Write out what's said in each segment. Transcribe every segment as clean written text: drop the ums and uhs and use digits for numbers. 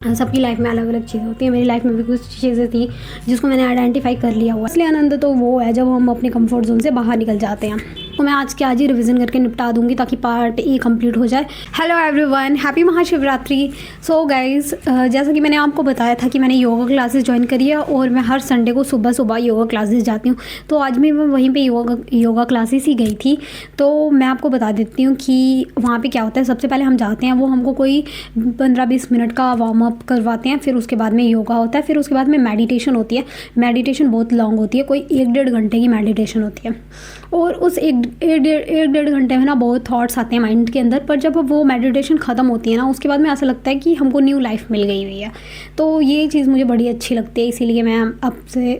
सबकी लाइफ में अलग अलग चीज़ें होती हैं। मेरी लाइफ में भी कुछ चीज़ें थी जिसको मैंने आइडेंटिफाई कर लिया हुआ। असली आनंद तो वो है जब हम अपने कंफर्ट जोन से बाहर निकल जाते हैं। तो मैं आज के आज ही रिवीजन करके निपटा दूंगी ताकि पार्ट ए कंप्लीट हो जाए। Hello everyone, happy Mahashivratri. So guys, जैसा कि मैंने आपको बताया था कि मैंने योगा क्लासेस ज्वाइन करी है और मैं हर संडे को सुबह सुबह योगा क्लासेस जाती हूँ। तो आज भी मैं वहीं पे योगा क्लासेस ही गई थी। तो मैं आपको बता देती हूँ कि वहाँ पे क्या होता है। सबसे पहले हम जाते हैं, वो हमको कोई 15-20 मिनट का वार्म अप करवाते हैं। फिर उसके बाद में योगा होता है। फिर उसके बाद में मेडिटेशन होती है। मेडिटेशन बहुत लॉन्ग होती है, कोई 1-1.5 घंटे की मेडिटेशन होती है। और उस एक डेढ़ घंटे में ना बहुत थॉट्स आते हैं माइंड के अंदर। पर जब वो मेडिटेशन ख़त्म होती है ना, उसके बाद में ऐसा लगता है कि हमको न्यू लाइफ मिल गई हुई है। तो ये चीज़ मुझे बड़ी अच्छी लगती है, इसीलिए मैं अब से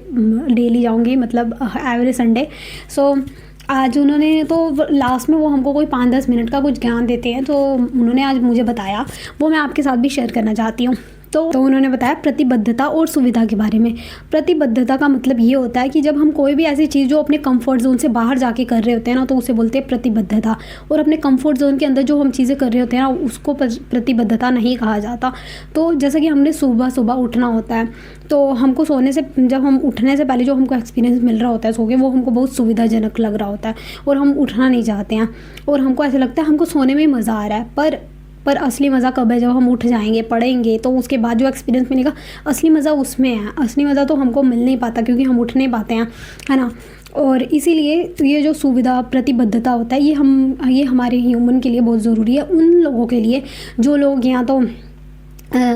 डेली जाऊँगी, मतलब एवरी संडे। सो आज उन्होंने तो लास्ट में वो हमको कोई 5-10 मिनट का कुछ ज्ञान देते हैं। तो उन्होंने आज मुझे बताया, वो मैं आपके साथ भी शेयर करना चाहती हूँ। तो उन्होंने बताया प्रतिबद्धता और सुविधा के बारे में। प्रतिबद्धता का मतलब ये होता है कि जब हम कोई भी ऐसी चीज़ जो अपने कंफर्ट जोन से बाहर जाके कर रहे होते हैं ना, तो उसे बोलते हैं प्रतिबद्धता। और अपने कंफर्ट जोन के अंदर जो हम चीज़ें कर रहे होते हैं ना, उसको प्रतिबद्धता नहीं कहा जाता। तो जैसा कि हमने सुबह सुबह उठना होता है, तो हमको सोने से, जब हम उठने से पहले जो हमको एक्सपीरियंस मिल रहा होता है सो के, वो हमको बहुत सुविधाजनक लग रहा होता है और हम उठना नहीं चाहते हैं। और हमको ऐसा लगता है हमको सोने में मज़ा आ रहा है। पर असली मज़ा कब है? जब हम उठ जाएंगे, पढ़ेंगे, तो उसके बाद जो एक्सपीरियंस मिलेगा, असली मज़ा उसमें है। असली मज़ा तो हमको मिल नहीं पाता क्योंकि हम उठ नहीं पाते हैं, है ना। और इसीलिए ये जो सुविधा प्रतिबद्धता होता है, ये हमारे ह्यूमन के लिए बहुत ज़रूरी है। उन लोगों के लिए जो लोग यहाँ तो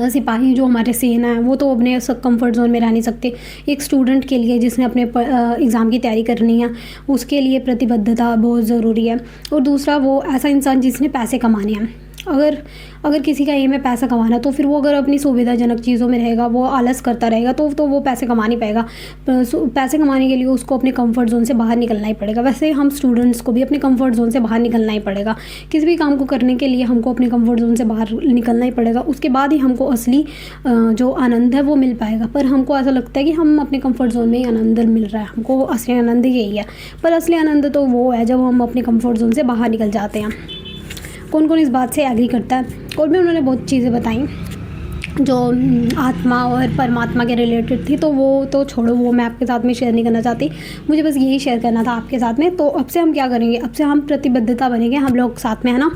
सिपाही जो हमारे सेना है, वो तो अपने सब कंफर्ट जोन में रह नहीं सकते। एक स्टूडेंट के लिए जिसने अपने एग्ज़ाम की तैयारी करनी है, उसके लिए प्रतिबद्धता बहुत ज़रूरी है। और दूसरा, वो ऐसा इंसान जिसने पैसे कमाने हैं। अगर किसी का एम है पैसा कमाना, तो फिर वो अगर अपनी सुविधाजनक चीज़ों में रहेगा, वो आलस करता रहेगा, तो वो पैसे कमा नहीं पाएगा। पैसे कमाने के लिए उसको अपने कंफर्ट जोन से बाहर निकलना ही पड़ेगा। वैसे हम स्टूडेंट्स को भी अपने कंफर्ट जोन से बाहर निकलना ही पड़ेगा। किसी भी काम को करने के लिए हमको अपने कंफर्ट जोन से बाहर निकलना ही पड़ेगा। उसके बाद ही हमको असली जो आनंद है वो मिल पाएगा। पर हमको ऐसा लगता है कि हम अपने कंफर्ट जोन में ही आनंद मिल रहा है, हमको असली आनंद यही है। पर असली आनंद तो वो है जब हम अपने कंफर्ट जोन से बाहर निकल जाते हैं। कौन कौन इस बात से एग्री करता है? और भी उन्होंने बहुत चीज़ें बताई जो आत्मा और परमात्मा के रिलेटेड थी। तो वो तो छोड़ो, वो मैं आपके साथ में शेयर नहीं करना चाहती। मुझे बस यही शेयर करना था आपके साथ में। तो अब से हम क्या करेंगे? अब से हम प्रतिबद्धता बनेंगे, हम लोग साथ में, है ना।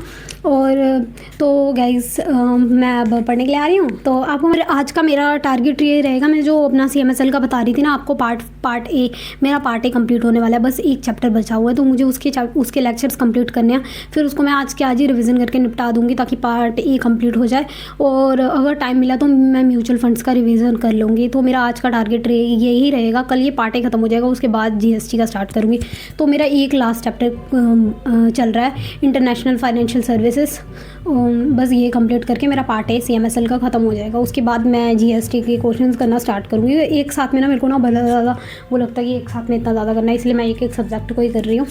और तो गाइस, मैं अब पढ़ने के लिए आ रही हूँ। तो आपको आज का मेरा टारगेट ये रहेगा, मैं जो अपना CMSL का बता रही थी ना आपको, पार्ट ए, मेरा पार्ट ए कंप्लीट होने वाला है। बस एक चैप्टर बचा हुआ है, तो मुझे उसके लेक्चर्स कंप्लीट करने हैं। फिर उसको मैं आज के आज ही रिवीजन करके निपटा दूँगी ताकि पार्ट ए कंप्लीट हो जाए। और अगर टाइम मिला तो मैं म्यूचुअल फंड्स का रिवीजन कर लूँगी। तो मेरा आज का टारगेट यही रहेगा। कल ये पार्ट ए ख़त्म हो जाएगा, उसके बाद GST का स्टार्ट करूँगी। तो मेरा एक लास्ट चैप्टर चल रहा है, इंटरनेशनल फाइनेंशियल सर्विसेज। बस ये कंप्लीट करके मेरा पार्ट ए CMSL का ख़त्म हो जाएगा। उसके बाद मैं GST के क्वेश्चंस करना स्टार्ट करूँगी। एक साथ में ना मेरे को ना बहुत ज़्यादा वो लगता है कि एक साथ में इतना ज़्यादा करना है, इसलिए मैं एक सब्जेक्ट को ही कर रही हूँ,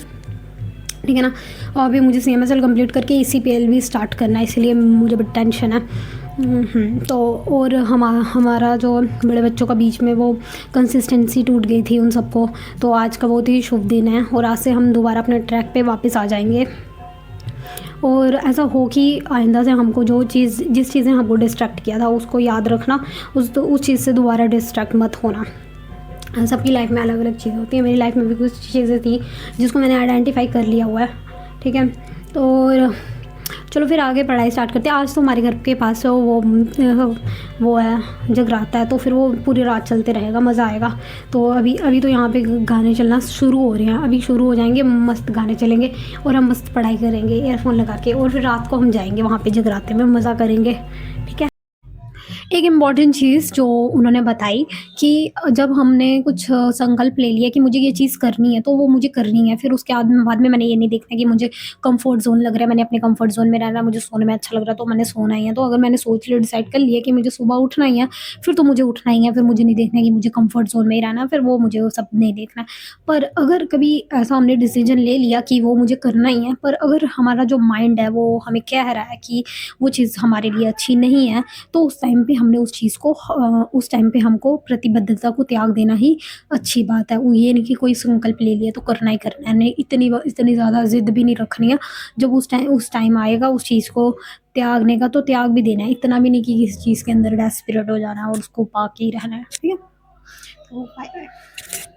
ठीक है ना। और अभी मुझे CMSL कंप्लीट करके ECPL भी स्टार्ट करना है, इसलिए मुझे बड़ी टेंशन है। तो और हमारा जो बड़े बच्चों का बीच में वो कंसिस्टेंसी टूट गई थी उन सबको। तो आज का बहुत ही शुभ दिन है और आज से हम दोबारा अपने ट्रैक पे वापस आ जाएंगे। और ऐसा हो कि आइंदा से हमको जिस चीज़ ने हमको डिस्ट्रैक्ट किया था उसको याद रखना, उस चीज़ से दोबारा डिस्ट्रैक्ट मत होना। सबकी लाइफ में अलग अलग चीज़ें होती हैं। मेरी लाइफ में भी कुछ चीज़ें थी जिसको मैंने आइडेंटिफाई कर लिया हुआ है, ठीक है। तो और चलो फिर आगे पढ़ाई स्टार्ट करते हैं। आज तो हमारे घर के पास वो है जगराता है, तो फिर वो पूरी रात चलते रहेगा, मज़ा आएगा। तो अभी तो यहाँ पे गाने चलना शुरू हो रहे हैं, अभी शुरू हो जाएंगे, मस्त गाने चलेंगे और हम मस्त पढ़ाई करेंगे ईयरफोन लगा के। और फिर रात को हम जाएंगे वहाँ पे जगराते में, मज़ा करेंगे, ठीक है। एक इम्पॉर्टेंट चीज़ जो उन्होंने बताई कि जब हमने कुछ संकल्प ले लिया कि मुझे ये चीज़ करनी है, तो वो मुझे करनी है। फिर उसके बाद में मैंने ये नहीं देखना कि मुझे कंफर्ट जोन लग रहा है, मैंने अपने कंफर्ट जोन में रहना है, मुझे सोने में अच्छा लग रहा है तो मैंने सोना ही है। तो अगर मैंने सोच लिया, डिसाइड कर लिया कि मुझे सुबह उठना ही है, फिर तो मुझे उठना ही है। फिर मुझे नहीं देखना कि मुझे कंफर्ट जोन में ही रहना है, फिर वो मुझे वो सब नहीं देखना है। पर अगर कभी ऐसा हमने डिसीजन ले लिया कि वो मुझे करना ही है, पर अगर हमारा जो माइंड है वो हमें कह रहा है कि वो चीज़ हमारे लिए अच्छी नहीं है, तो उस टाइम पे हमने उस चीज़ को उस टाइम पे हमको प्रतिबद्धता को त्याग देना ही अच्छी बात है। वो ये नहीं कि कोई संकल्प ले लिया तो करना ही करना है, नहीं इतनी ज़्यादा ज़िद भी नहीं रखनी है। जब उस टाइम आएगा उस चीज़ को त्यागने का तो त्याग भी देना है, इतना भी नहीं कि किसी चीज़ के अंदर डेस्परेट हो जाना है और उसको पा के ही रहना है, ठीक है? तो बाय बाय।